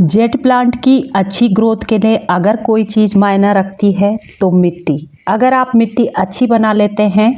Jade plant की अच्छी growth के लिए अगर कोई चीज़ मायना रखती है तो मिट्टी। अगर आप मिट्टी अच्छी बना लेते हैं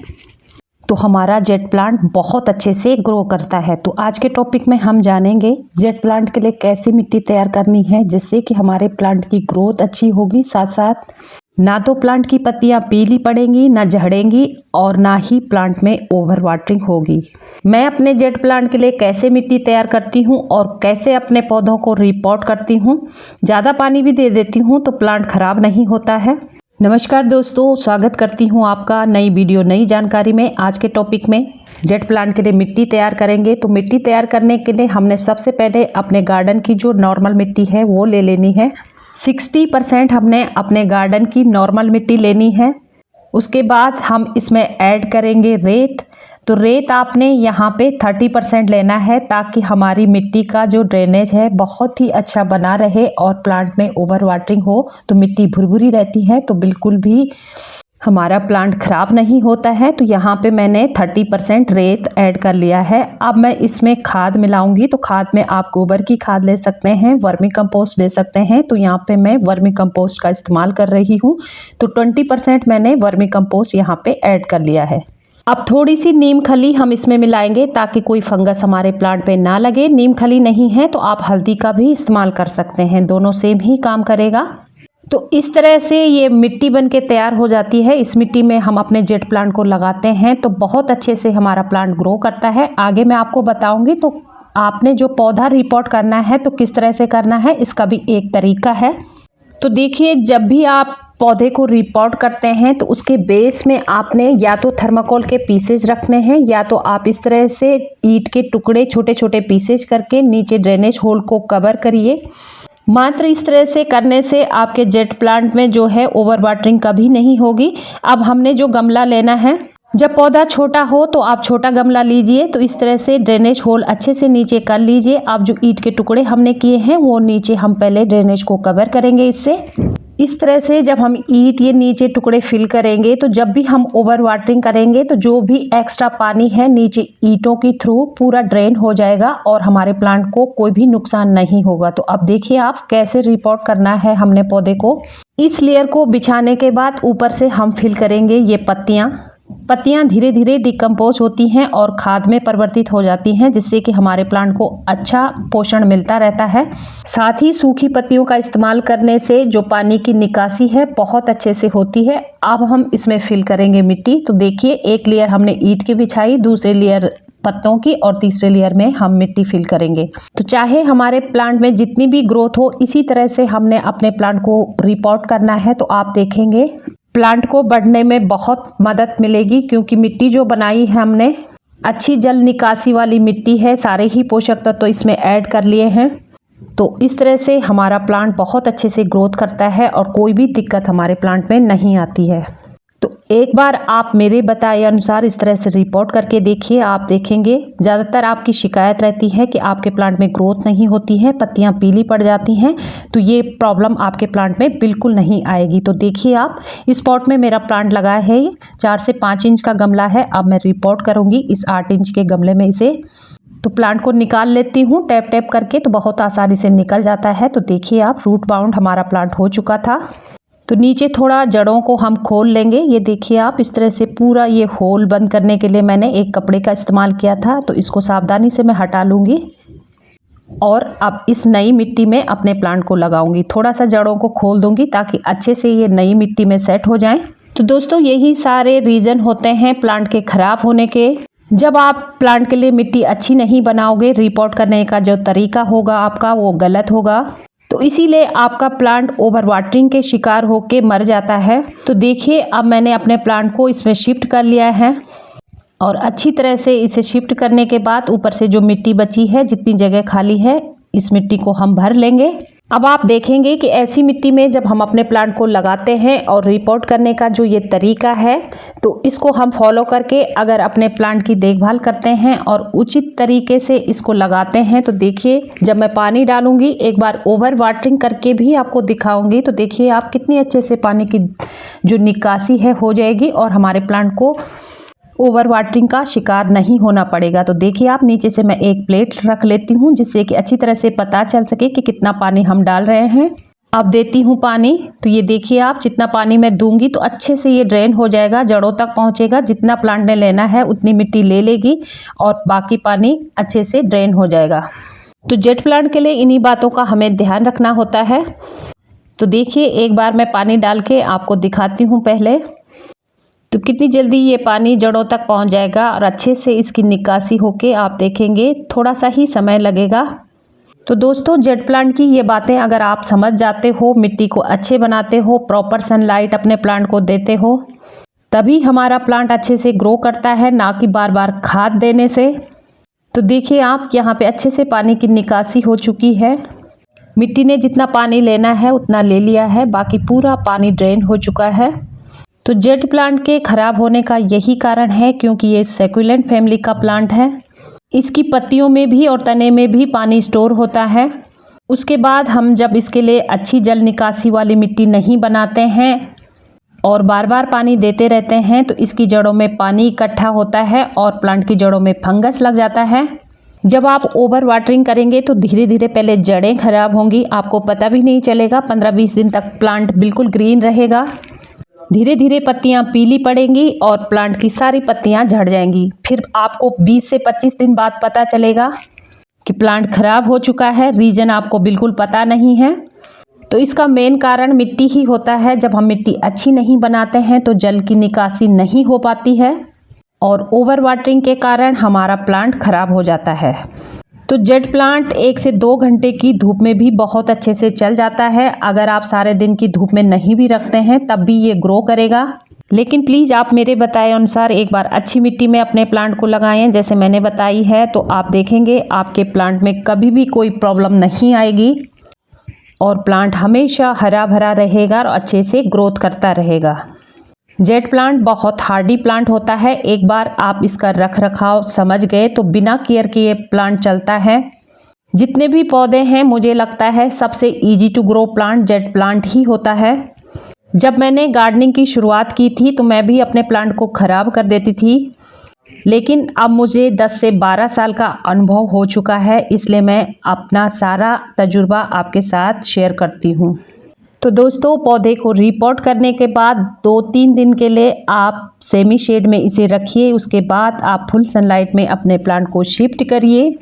तो हमारा जेट प्लांट बहुत अच्छे से ग्रो करता है। तो आज के टॉपिक में हम जानेंगे जेट प्लांट के लिए कैसे मिट्टी तैयार करनी है जिससे कि हमारे प्लांट की ग्रोथ अच्छी होगी, साथ साथ ना तो प्लांट की पत्तियां पीली पड़ेंगी, ना झड़ेंगी और ना ही प्लांट में ओवर वाटरिंग होगी। मैं अपने जेट प्लांट के लिए कैसे मिट्टी तैयार करती हूँ और कैसे अपने पौधों को रिपोर्ट करती हूँ। ज़्यादा पानी भी दे देती हूँ तो प्लांट खराब नहीं होता है। नमस्कार दोस्तों, स्वागत करती हूँ आपका नई वीडियो नई जानकारी में। आज के टॉपिक में जेट प्लांट के लिए मिट्टी तैयार करेंगे। तो मिट्टी तैयार करने के लिए हमने सबसे पहले अपने गार्डन की जो नॉर्मल मिट्टी है वो ले लेनी है। 60% हमने अपने गार्डन की नॉर्मल मिट्टी लेनी है। उसके बाद हम इसमें ऐड करेंगे रेत। तो रेत आपने यहाँ पे 30% लेना है ताकि हमारी मिट्टी का जो ड्रेनेज है बहुत ही अच्छा बना रहे और प्लांट में ओवर वाटरिंग हो तो मिट्टी भुरभुरी रहती है तो बिल्कुल भी हमारा प्लांट खराब नहीं होता है। तो यहाँ पे मैंने 30% रेत ऐड कर लिया है। अब मैं इसमें खाद मिलाऊंगी। तो खाद में आप गोबर की खाद ले सकते हैं, वर्मी कंपोस्ट ले सकते हैं। तो यहाँ पे मैं वर्मी कंपोस्ट का इस्तेमाल कर रही हूँ। तो 20% मैंने वर्मी कंपोस्ट यहाँ पे ऐड कर लिया है। अब थोड़ी सी नीम खली हम इसमें मिलाएंगे ताकि कोई फंगस हमारे प्लांट पे ना लगे। नीम खली नहीं है तो आप हल्दी का भी इस्तेमाल कर सकते हैं, दोनों सेम ही काम करेगा। तो इस तरह से ये मिट्टी बन के तैयार हो जाती है। इस मिट्टी में हम अपने जेट प्लांट को लगाते हैं तो बहुत अच्छे से हमारा प्लांट ग्रो करता है। आगे मैं आपको बताऊंगी। तो आपने जो पौधा रिपोर्ट करना है तो किस तरह से करना है इसका भी एक तरीका है। तो देखिए, जब भी आप पौधे को रिपोर्ट करते हैं तो उसके बेस में आपने या तो थर्माकोल के पीसेज रखने हैं या तो आप इस तरह से ईंट के टुकड़े छोटे छोटे पीसेज करके नीचे ड्रेनेज होल को कवर करिए। मात्र इस तरह से करने से आपके जेट प्लांट में जो है ओवर वाटरिंग कभी नहीं होगी। अब हमने जो गमला लेना है, जब पौधा छोटा हो तो आप छोटा गमला लीजिए। तो इस तरह से ड्रेनेज होल अच्छे से नीचे कर लीजिए। अब जो ईंट के टुकड़े हमने किए हैं वो नीचे हम पहले ड्रेनेज को कवर करेंगे इससे। इस तरह से जब हम ईंट ये नीचे टुकड़े फिल करेंगे तो जब भी हम ओवर वाटरिंग करेंगे तो जो भी एक्स्ट्रा पानी है नीचे ईंटों की थ्रू पूरा ड्रेन हो जाएगा और हमारे प्लांट को कोई भी नुकसान नहीं होगा। तो अब देखिए आप कैसे रिपोर्ट करना है हमने पौधे को। इस लेयर को बिछाने के बाद ऊपर से हम फिल करेंगे ये पत्तियां धीरे धीरे डिकम्पोज होती हैं और खाद में परिवर्तित हो जाती हैं जिससे कि हमारे प्लांट को अच्छा पोषण मिलता रहता है। साथ ही सूखी पत्तियों का इस्तेमाल करने से जो पानी की निकासी है बहुत अच्छे से होती है। अब हम इसमें फिल करेंगे मिट्टी। तो देखिए, एक लेयर हमने ईंट की बिछाई, दूसरी लेयर पत्तों की और तीसरे लेयर में हम मिट्टी फिल करेंगे। तो चाहे हमारे प्लांट में जितनी भी ग्रोथ हो इसी तरह से हमने अपने प्लांट को रिपोर्ट करना है। तो आप देखेंगे प्लांट को बढ़ने में बहुत मदद मिलेगी क्योंकि मिट्टी जो बनाई है हमने अच्छी जल निकासी वाली मिट्टी है। सारे ही पोषक तत्व तो इसमें ऐड कर लिए हैं। तो इस तरह से हमारा प्लांट बहुत अच्छे से ग्रोथ करता है और कोई भी दिक्कत हमारे प्लांट में नहीं आती है। तो एक बार आप मेरे बताए अनुसार इस तरह से रिपोर्ट करके देखिए। आप देखेंगे ज़्यादातर आपकी शिकायत रहती है कि आपके प्लांट में ग्रोथ नहीं होती है, पत्तियां पीली पड़ जाती हैं। तो ये प्रॉब्लम आपके प्लांट में बिल्कुल नहीं आएगी। तो देखिए आप, इस पॉट में मेरा प्लांट लगा है, ये 4 से 5 इंच का गमला है। अब मैं रिपोर्ट करूँगी इस 8 इंच के गमले में इसे। तो प्लांट को निकाल लेती हूँ टैप टैप करके, तो बहुत आसानी से निकल जाता है। तो देखिए आप, रूट बाउंड हमारा प्लांट हो चुका था। तो नीचे थोड़ा जड़ों को हम खोल लेंगे। ये देखिए आप, इस तरह से पूरा ये होल बंद करने के लिए मैंने एक कपड़े का इस्तेमाल किया था। तो इसको सावधानी से मैं हटा लूँगी और अब इस नई मिट्टी में अपने प्लांट को लगाऊंगी। थोड़ा सा जड़ों को खोल दूंगी ताकि अच्छे से ये नई मिट्टी में सेट हो जाएं। तो दोस्तों, यही सारे रीज़न होते हैं प्लांट के ख़राब होने के। जब आप प्लांट के लिए मिट्टी अच्छी नहीं बनाओगे, रिपोर्ट करने का जो तरीका होगा आपका वो गलत होगा। तो इसीलिए आपका प्लांट ओवर वाटरिंग के शिकार होके मर जाता है। तो देखिए, अब मैंने अपने प्लांट को इसमें शिफ्ट कर लिया है और अच्छी तरह से इसे शिफ्ट करने के बाद ऊपर से जो मिट्टी बची है, जितनी जगह खाली है, इस मिट्टी को हम भर लेंगे। अब आप देखेंगे कि ऐसी मिट्टी में जब हम अपने प्लांट को लगाते हैं और रिपोर्ट करने का जो ये तरीका है तो इसको हम फॉलो करके अगर अपने प्लांट की देखभाल करते हैं और उचित तरीके से इसको लगाते हैं तो देखिए, जब मैं पानी डालूंगी एक बार ओवर वाटरिंग करके भी आपको दिखाऊंगी। तो देखिए आप, कितनी अच्छे से पानी की जो निकासी है हो जाएगी और हमारे प्लांट को ओवर वाटरिंग का शिकार नहीं होना पड़ेगा। तो देखिए आप, नीचे से मैं एक प्लेट रख लेती हूँ जिससे कि अच्छी तरह से पता चल सके कि कितना पानी हम डाल रहे हैं। अब देती हूँ पानी। तो ये देखिए आप, जितना पानी मैं दूंगी तो अच्छे से ये ड्रेन हो जाएगा, जड़ों तक पहुँचेगा। जितना प्लांट ने लेना है उतनी मिट्टी ले लेगी और बाकी पानी अच्छे से ड्रेन हो जाएगा। तो जेट प्लांट के लिए इन्हीं बातों का हमें ध्यान रखना होता है। तो देखिए एक बार मैं पानी डाल के आपको दिखाती हूँ पहले, तो कितनी जल्दी ये पानी जड़ों तक पहुँच जाएगा और अच्छे से इसकी निकासी होके आप देखेंगे थोड़ा सा ही समय लगेगा। तो दोस्तों, जेट प्लांट की ये बातें अगर आप समझ जाते हो, मिट्टी को अच्छे बनाते हो, प्रॉपर सनलाइट अपने प्लांट को देते हो, तभी हमारा प्लांट अच्छे से ग्रो करता है, ना कि बार बार खाद देने से। तो देखिए आप, यहाँ पे अच्छे से पानी की निकासी हो चुकी है। मिट्टी ने जितना पानी लेना है उतना ले लिया है, बाकी पूरा पानी ड्रेन हो चुका है। तो जेट प्लांट के खराब होने का यही कारण है क्योंकि ये सक्यूलेंट फैमिली का प्लांट है। इसकी पत्तियों में भी और तने में भी पानी स्टोर होता है। उसके बाद हम जब इसके लिए अच्छी जल निकासी वाली मिट्टी नहीं बनाते हैं और बार बार पानी देते रहते हैं तो इसकी जड़ों में पानी इकट्ठा होता है और प्लांट की जड़ों में फंगस लग जाता है। जब आप ओवर वाटरिंग करेंगे तो धीरे धीरे पहले जड़ें खराब होंगी, आपको पता भी नहीं चलेगा। 15-20 दिन तक प्लांट बिल्कुल ग्रीन रहेगा। धीरे धीरे पत्तियां पीली पड़ेंगी और प्लांट की सारी पत्तियां झड़ जाएंगी। फिर आपको 20 से 25 दिन बाद पता चलेगा कि प्लांट खराब हो चुका है। रीजन आपको बिल्कुल पता नहीं है। तो इसका मेन कारण मिट्टी ही होता है। जब हम मिट्टी अच्छी नहीं बनाते हैं तो जल की निकासी नहीं हो पाती है और ओवर वाटरिंग के कारण हमारा प्लांट खराब हो जाता है। तो जेट प्लांट 1 से 2 घंटे की धूप में भी बहुत अच्छे से चल जाता है। अगर आप सारे दिन की धूप में नहीं भी रखते हैं तब भी ये ग्रो करेगा। लेकिन प्लीज़ आप मेरे बताए अनुसार एक बार अच्छी मिट्टी में अपने प्लांट को लगाएं जैसे मैंने बताई है, तो आप देखेंगे आपके प्लांट में कभी भी कोई प्रॉब्लम नहीं आएगी और प्लांट हमेशा हरा भरा रहेगा और अच्छे से ग्रोथ करता रहेगा। जेट प्लांट बहुत हार्डी प्लांट होता है। एक बार आप इसका रख रखाव समझ गए तो बिना केयर के ये प्लांट चलता है। जितने भी पौधे हैं मुझे लगता है सबसे easy to grow plant jade plant ही होता है। जब मैंने गार्डनिंग की शुरुआत की थी तो मैं भी अपने प्लांट को ख़राब कर देती थी, लेकिन अब मुझे 10 से 12 साल का अनुभव हो चुका है, इसलिए मैं अपना सारा तजुर्बा आपके साथ शेयर करती हूँ। तो दोस्तों, पौधे को रिपोर्ट करने के बाद 2-3 दिन के लिए आप सेमी शेड में इसे रखिए। उसके बाद आप फुल सनलाइट में अपने प्लांट को शिफ्ट करिए।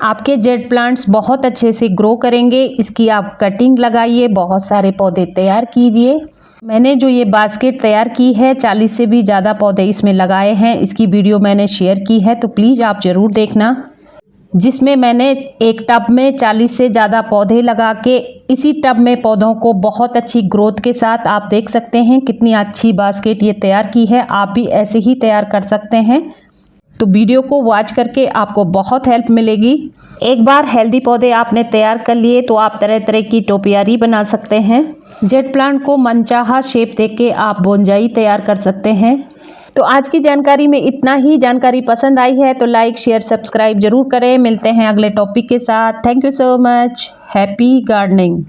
आपके जेट प्लांट्स बहुत अच्छे से ग्रो करेंगे। इसकी आप कटिंग लगाइए, बहुत सारे पौधे तैयार कीजिए। मैंने जो ये बास्केट तैयार की है 40 से भी ज़्यादा पौधे इसमें लगाए हैं। इसकी वीडियो मैंने शेयर की है, तो प्लीज़ आप ज़रूर देखना, जिसमें मैंने एक टब में 40 से ज़्यादा पौधे लगा के इसी टब में पौधों को बहुत अच्छी ग्रोथ के साथ आप देख सकते हैं कितनी अच्छी बास्केट ये तैयार की है। आप भी ऐसे ही तैयार कर सकते हैं। तो वीडियो को वॉच करके आपको बहुत हेल्प मिलेगी। एक बार हेल्दी पौधे आपने तैयार कर लिए तो आप तरह तरह की टोपियारी बना सकते हैं। जेट प्लांट को मनचाहा शेप देके आप बोनजाई तैयार कर सकते हैं। तो आज की जानकारी में इतना ही। जानकारी पसंद आई है तो लाइक शेयर सब्सक्राइब जरूर करें। मिलते हैं अगले टॉपिक के साथ। Thank you so much. Happy gardening.